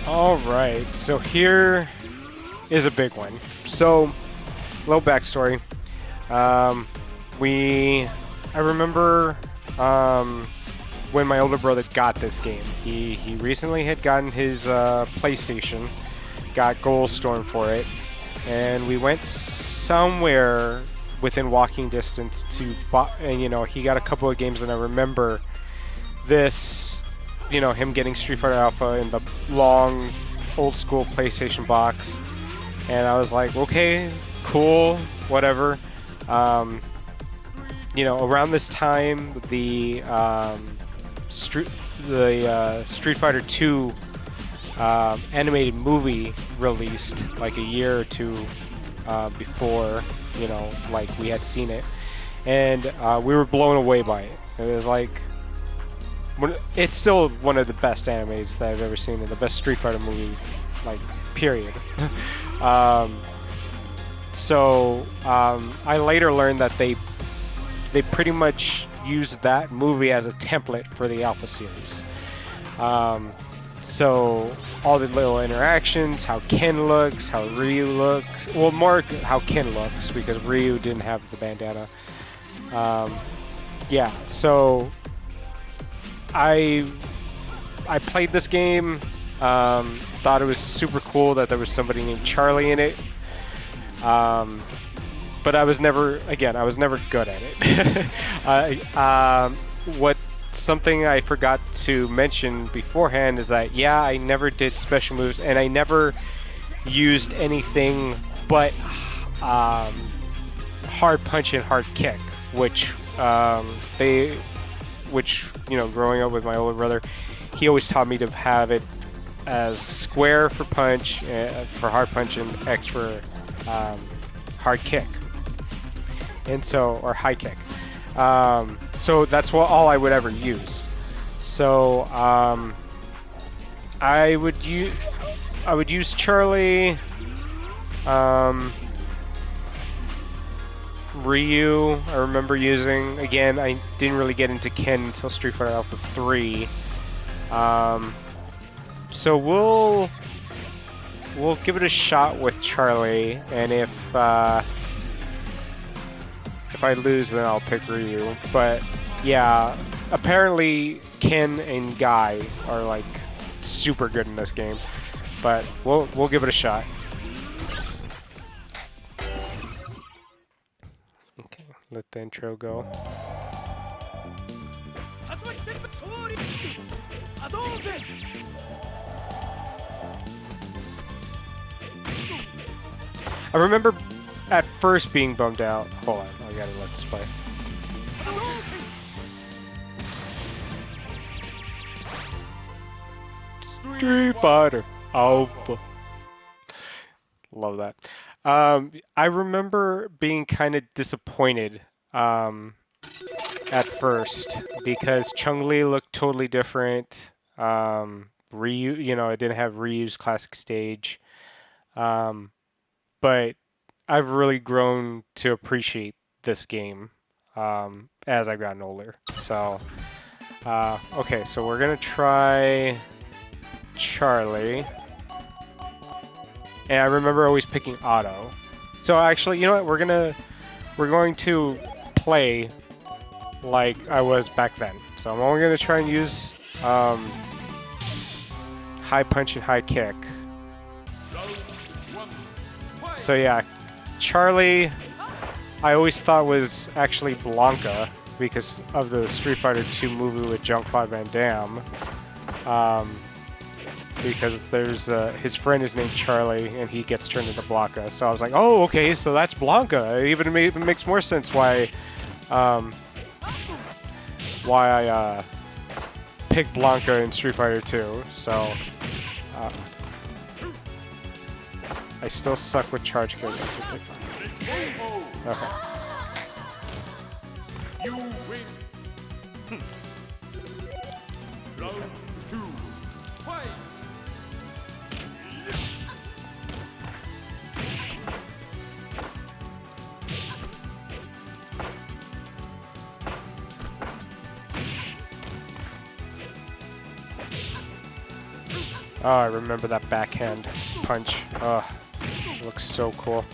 All right, so here is a big one. So, little backstory. Um, I remember when my older brother got this game. He recently had gotten his PlayStation, got Goldstorm for it, and we went somewhere within walking distance to buy. And he got a couple of games, and I remember this. Him getting Street Fighter Alpha in the long, old school PlayStation box, and I was like, okay, cool, whatever. Around this time, the Street Fighter 2 animated movie released like a year or two before, like we had seen it, and we were blown away by it. It was like, it's still one of the best animes that I've ever seen, and the best Street Fighter movie, like, period. I later learned that they pretty much used that movie as a template for the Alpha series. So all the little interactions, how Ken looks, how Ryu looks, well, more how Ken looks, because Ryu didn't have the bandana. Yeah, so I played this game, thought it was super cool that there was somebody named Charlie in it, but I was never good at it. Something I forgot to mention beforehand is that, yeah, I never did special moves, and I never used anything but hard punch and hard kick, which growing up with my older brother, he always taught me to have it as square for punch, for hard punch, and X for hard kick, or high kick. So that's all I would ever use. So I would use Charlie, Ryu. I remember using, again, I didn't really get into Ken until Street Fighter Alpha 3. So we'll give it a shot with Charlie, and if I lose, then I'll pick Ryu. But yeah, apparently Ken and Guy are like super good in this game. But we'll give it a shot. Okay, let the intro go. I remember at first being bummed out. Hold on, I gotta let this play. Street Fighter Alpha. Love that. I remember being kind of disappointed at first because Chun-Li looked totally different. Ryu, it didn't have Ryu's classic stage. But I've really grown to appreciate this game as I've gotten older. So, okay, so we're gonna try Charlie. And I remember always picking Auto. So actually, you know what? We're going to play like I was back then. So I'm only gonna try and use high punch and high kick. So yeah, Charlie, I always thought was actually Blanca because of the Street Fighter 2 movie with Jean-Claude Van Damme. Because there's his friend is named Charlie, and he gets turned into Blanca. So I was like, oh, okay, so that's Blanca. It even makes more sense why I picked Blanca in Street Fighter 2. So I still suck with charge kick. Okay. You win. Round 2. Fight. Oh, I remember that backhand punch. Oh, it looks so cool.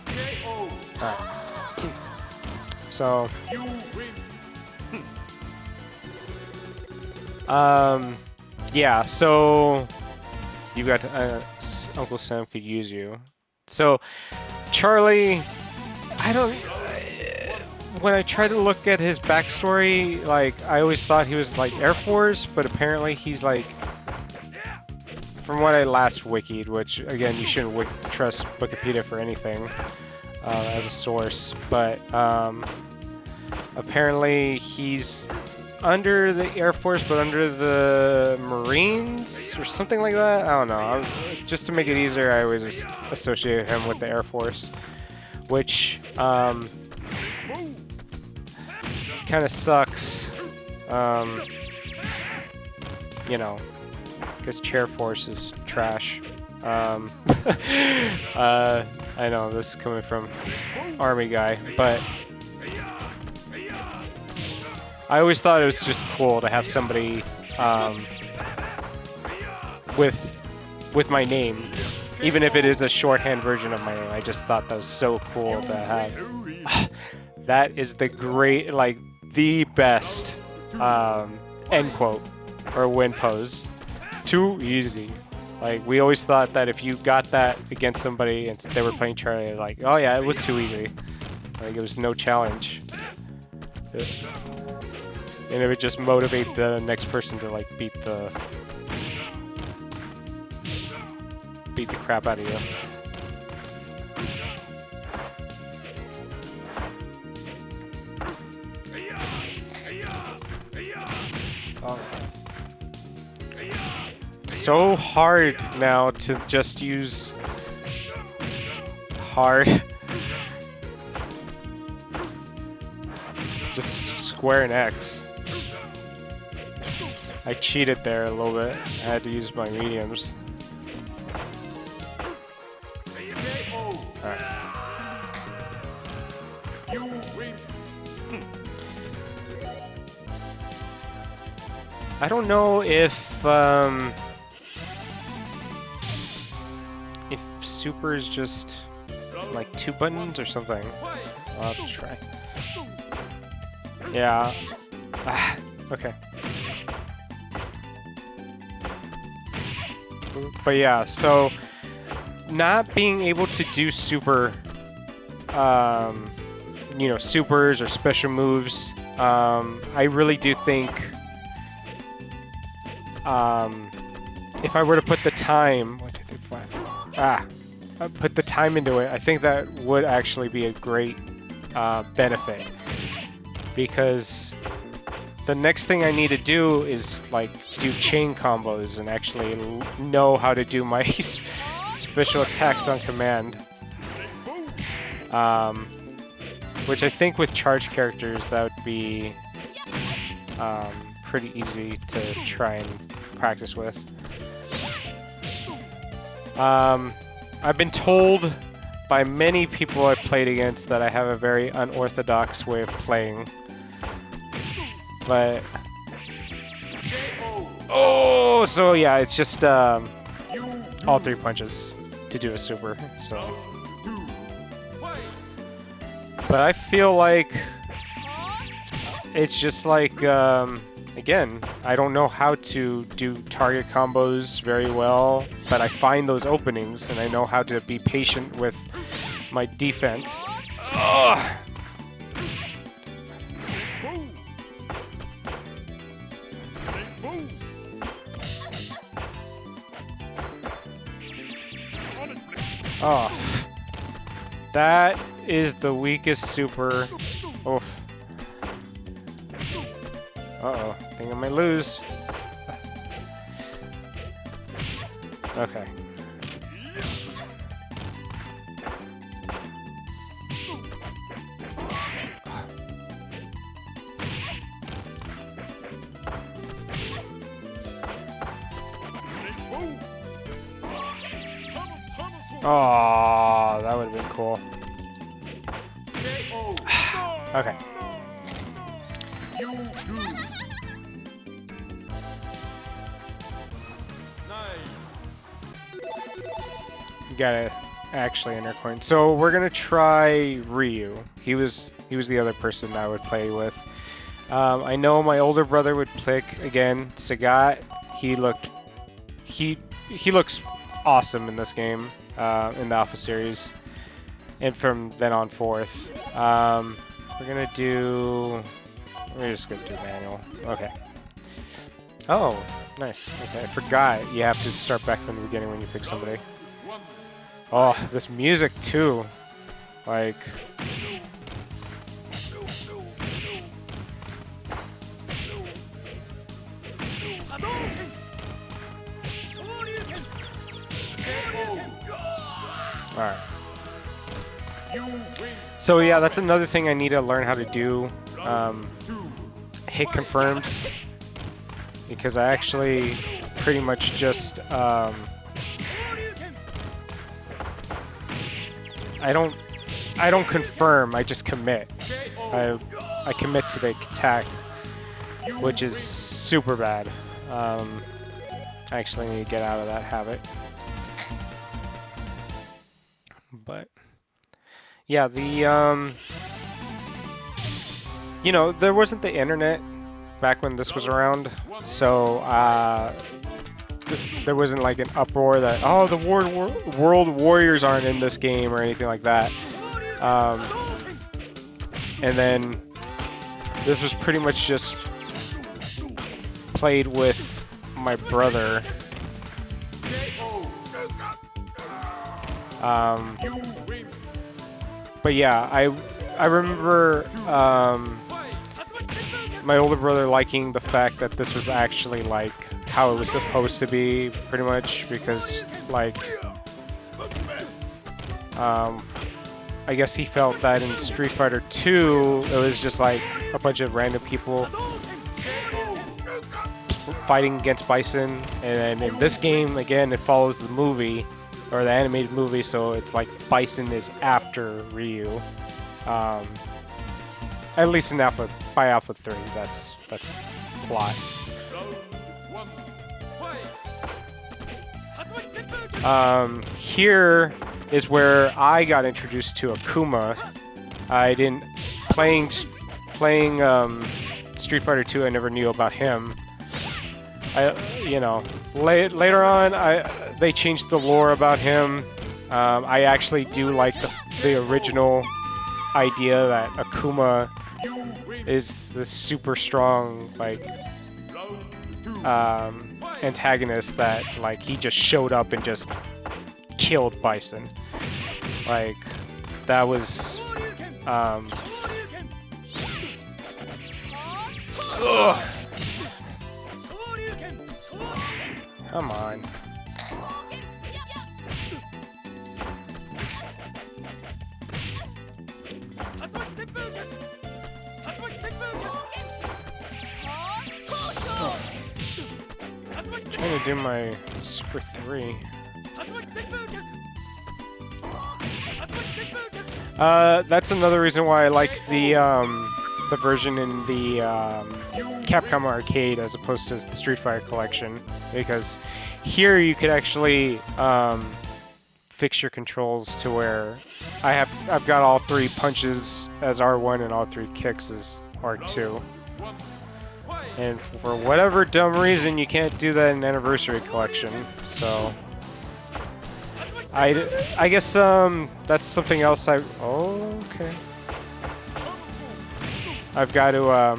KO. Alright. So, You win. yeah, so you got Uncle Sam could use you. So, Charlie, I don't. When I try to look at his backstory, like, I always thought he was like Air Force, but apparently he's like, from what I last wikied, which again, you shouldn't trust Wikipedia for anything as a source, but apparently he's under the Air Force, but under the Marines or something like that. I don't know. Just to make it easier, I always associate him with the Air Force, which kind of sucks. You know, because Chair Force is trash. I know this is coming from Army guy, but I always thought it was just cool to have somebody with my name, even if it is a shorthand version of my name. I just thought that was so cool to have. That is the the best end quote or win pose. Too easy. Like, we always thought that if you got that against somebody and they were playing Charlie, like, oh yeah, it was too easy. Like, it was no challenge. And it would just motivate the next person to like beat the crap out of you. Oh. So hard now to just use hard. Just square and X. I cheated there a little bit. I had to use my mediums. Alright. You win. I don't know if super is just like 2 buttons or something. I'll have to try. Yeah. Okay. But yeah, so not being able to do super, you know, supers or special moves, I really do think, if I were to put the time, put the time into it, I think that would actually be a great benefit, because the next thing I need to do is like do chain combos and actually know how to do my special attacks on command. Which I think with charge characters that would be pretty easy to try and practice with. I've been told by many people I've played against that I have a very unorthodox way of playing. But oh, so yeah, it's just all 3 punches to do a super. So, but I feel like it's just like again, I don't know how to do target combos very well, but I find those openings and I know how to be patient with my defense. Ugh. Oh, that is the weakest super. Oof. Uh-oh, I think I might lose. Okay. Oh, that would have been cool. Okay. You do. 9. You gotta actually enter coin. So we're gonna try Ryu. He was the other person that I would play with. I know my older brother would pick again Sagat. He looks awesome in this game, in the Alpha series, and from then on forth. We're just gonna do manual. Okay. Oh, nice. Okay, I forgot you have to start back from the beginning when you pick somebody. Oh, this music too. Like, alright. So yeah, that's another thing I need to learn how to do. Hit confirms. Because I actually pretty much just, I don't confirm, I just commit. I commit to the attack, which is super bad. I actually need to get out of that habit. But yeah, you know, there wasn't the internet back when this was around, so there wasn't like an uproar that, oh, the World Warriors aren't in this game or anything like that. And then this was pretty much just played with my brother. But yeah, I remember my older brother liking the fact that this was actually like how it was supposed to be, pretty much, because like I guess he felt that in Street Fighter 2 it was just like a bunch of random people fighting against Bison, and in this game again it follows the movie or the animated movie, so it's like Bison is after Ryu. At least in by Alpha 3, that's the plot. Here is where I got introduced to Akuma. I didn't playing Street Fighter 2. I never knew about him. You know, later on, they changed the lore about him. I actually do like the original idea that Akuma is this super strong, like, antagonist that, like, he just showed up and just killed Bison. Like, that was, ugh. Come on. Trying to do my Super 3. That's another reason why I like the version in the Capcom Arcade as opposed to the Street Fighter Collection, because here you could actually fix your controls to where I've got all 3 punches as R1 and all 3 kicks as R2. And for whatever dumb reason, you can't do that in Anniversary Collection, so I guess that's something else oh, okay. I've got to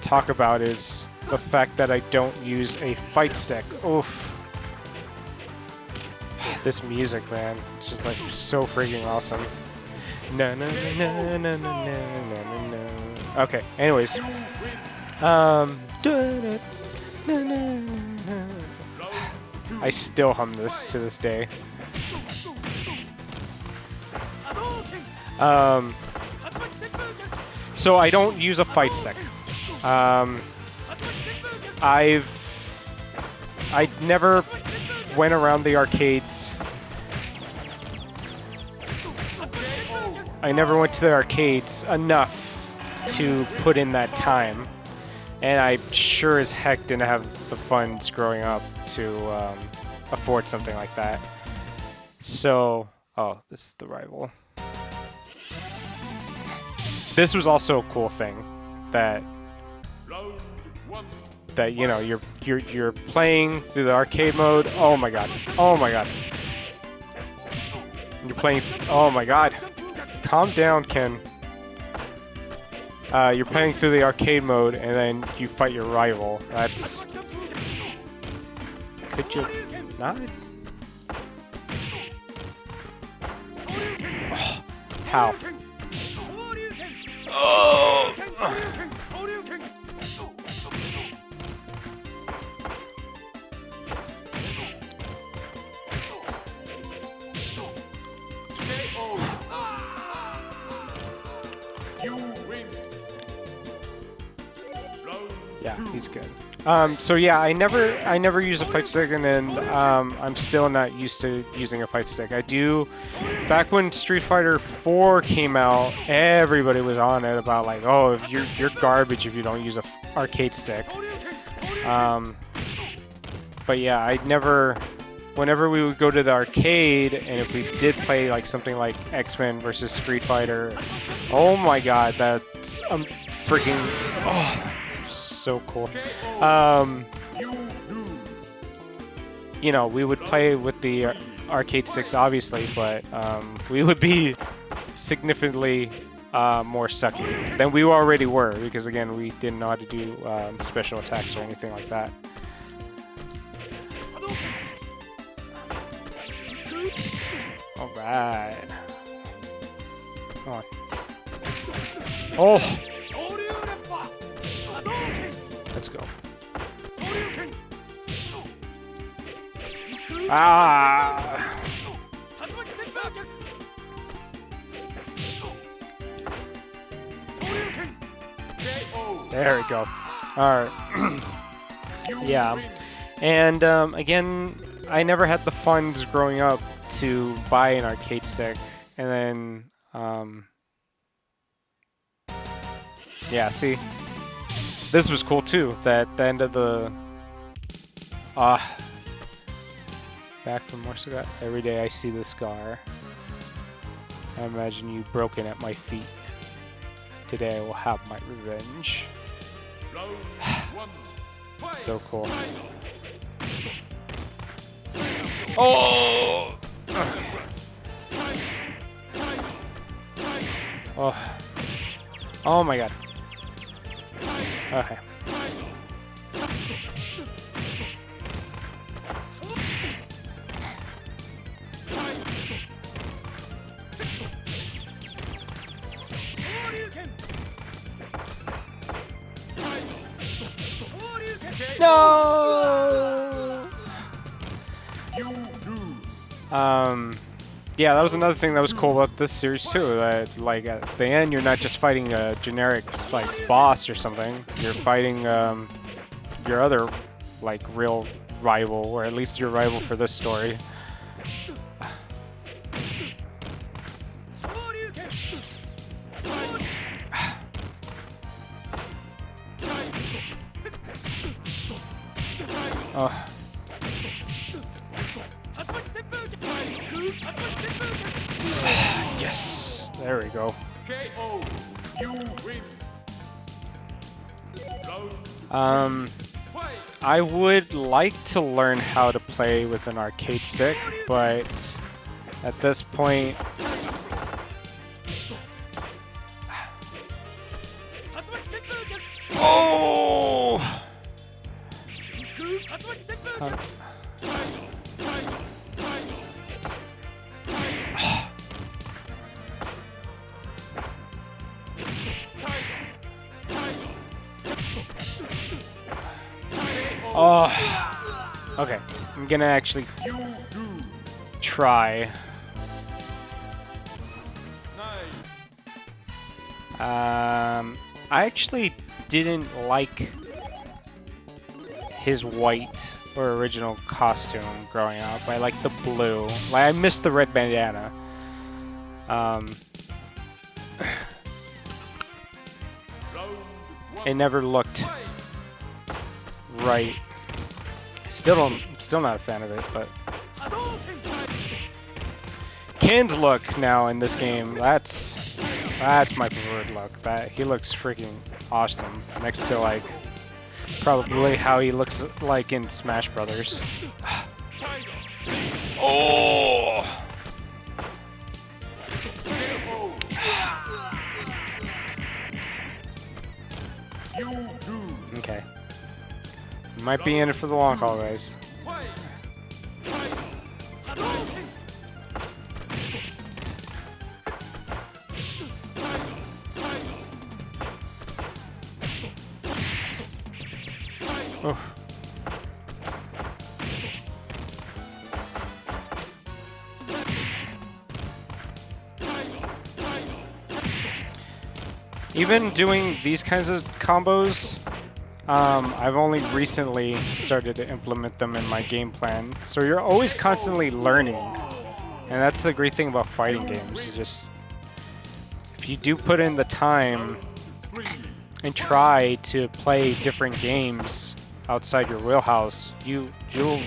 talk about is the fact that I don't use a fight stick. Oof. This music, man, it's just like so freaking awesome. No, no, no, no, no, no, no, no, no. Okay, anyways. I still hum this to this day. So I don't use a fight stick. I never went around the arcades. I never went to the arcades enough to put in that time, and I sure as heck didn't have the funds growing up to afford something like that. So, oh, this is the rival. This was also a cool thing that you know you're playing through the arcade mode. Oh my god! Oh my god! You're playing. Oh my god! Calm down, Ken. You're playing through the arcade mode, and then you fight your rival. That's. Could you not? Oh, how? Oh! Yeah, he's good. So yeah, I never use a fight stick, and then I'm still not used to using a fight stick. I do. Back when Street Fighter 4 came out, everybody was on it about like, oh, if you're garbage if you don't use a arcade stick. But yeah, I never. Whenever we would go to the arcade, and if we did play like something like X-Men versus Street Fighter, oh my god, that's freaking so cool. You know, we would play with the arcade sticks, obviously, but we would be significantly more sucky than we already were, because again, we didn't know how to do special attacks or anything like that. All right. Come on. Oh. Let's go. Ah. There we go. All right. Yeah. And again, I never had the funds growing up to buy an arcade stick, and then yeah, see, this was cool too. That the end of the back from Morsagat. Every day I see the scar. I imagine you broken at my feet. Today I will have my revenge. So cool. Oh! Oh. Oh my god. Okay. No! Yeah, that was another thing that was cool about this series too, that like at the end you're not just fighting a generic like boss or something, you're fighting your other like real rival, or at least your rival for this story. Oh. Yes, there we go. I would like to learn how to play with an arcade stick, but at this point, oh! Oh, okay. I'm gonna actually try. I actually didn't like his white or original costume growing up. I like the blue. Like, I missed the red bandana. Round It one. never looked Fight. right. Still not a fan of it, but Ken's look now in this game, that's my preferred look. That he looks freaking awesome next to like probably how he looks like in Smash Brothers. Oh. You do. Okay. Might be in it for the long haul, guys. Fight. Oof. Even doing these kinds of combos, I've only recently started to implement them in my game plan. So you're always constantly learning. And that's the great thing about fighting games. Just if you do put in the time and try to play different games outside your wheelhouse, you'll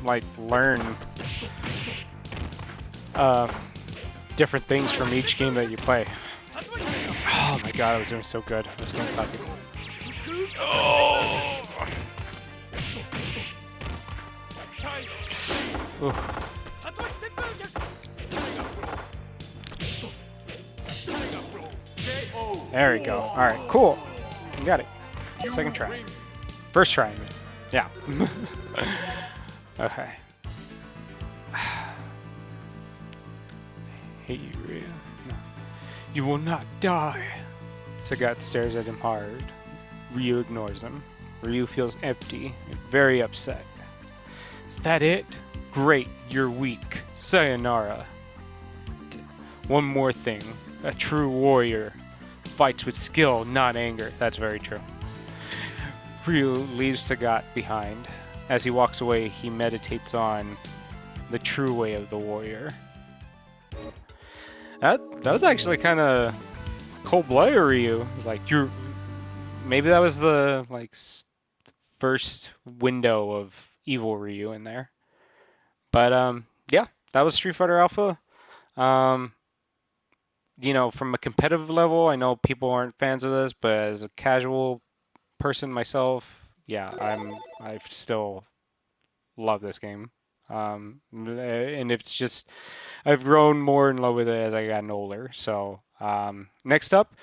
like learn different things from each game that you play. Oh my god, I was doing so good. I was getting cocky. Oh. Ooh. There we go. Alright, cool. You got it. Second try. First try, I mean. Yeah. Okay. Hate you, Ryu. No. You will not die. Sagat stares at him hard. Ryu ignores him. Ryu feels empty and very upset. Is that it? Great, you're weak. Sayonara. One more thing. A true warrior fights with skill, not anger. That's very true. Ryu leaves Sagat behind. As he walks away, he meditates on the true way of the warrior. That was actually kind of cold-blooded, Ryu. Like maybe that was the like first window of evil Ryu in there. But yeah, that was Street Fighter Alpha. You know, from a competitive level, I know people aren't fans of this, but as a casual person myself, yeah, I still love this game. And it's just I've grown more in love with it as I gotten older. So next up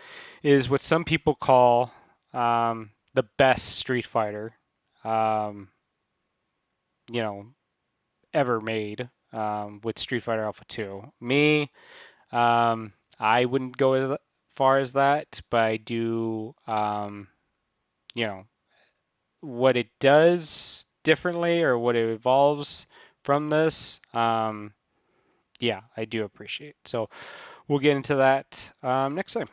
is what some people call the best Street Fighter, um, you know, ever made with Street Fighter Alpha 2. Me, I wouldn't go as far as that, but I do, you know, what it does differently or what it evolves from this. Yeah, I do appreciate. So we'll get into that next time.